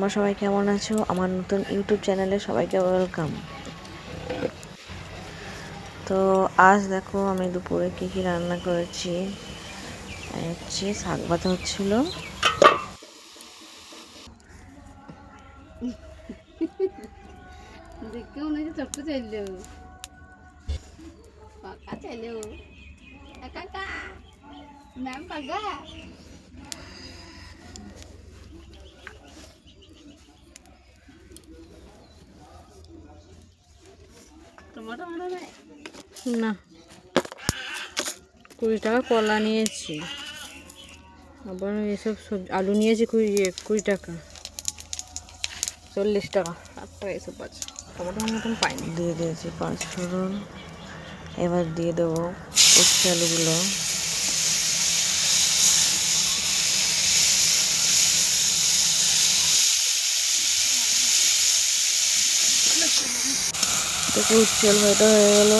তোমরা সবাই কেমন আছো? আমার নতুন ইউটিউব চ্যানেলে সবাইকে ওয়েলকাম। তো আজ দেখো আমি দুপুরে কী কী রান্না করেছি। হচ্ছে শাক ভাজা হচ্ছিল, দেখে মনে হচ্ছে ছোট্ট চাইলেও কাকা চাইলেও কাকা ম্যাম কাকা টমেটো মনে নেই না 20 টাকা কলা নিয়েছি, আবার এসব সবজি আলু নিয়েছি 20 টাকা, 40 টাকা, 8 টাকা এসব আছে। টমেটোর মতন পাইনি। দিয়ে দিয়েছি 5 ফোড়ন। এবার দিয়ে দেবো উচ্ছে আলুগুলো। দেখো উচ্ছে আলু ভাজা হয়ে গেল।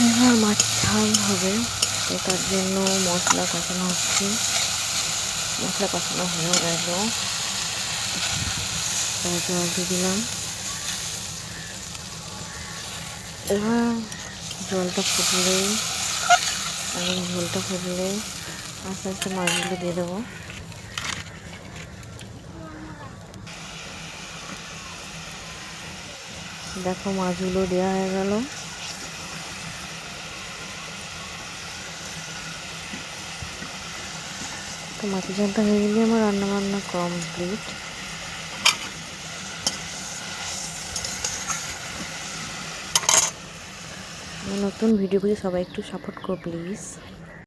এবার মাছ ঝাল হবে, তো তার জন্য মশলা কষানো হচ্ছে। মশলা কষানো হয়ে গেল, জল দিয়ে দিলাম। এবার জলটা ফুটলেই এবং ঝোলটা ফুটলে আস্তে আস্তে মাছগুলো দিয়ে দেবো। দেখো মাছগুলো দেওয়া হয়ে গেল। তো মাছের ঝোলটা হয়ে গেলে আমার রান্নাবান্না কমপ্লিট। নতুন ভিডিও পেয়ে সবাই একটু সাপোর্ট করো প্লিজ।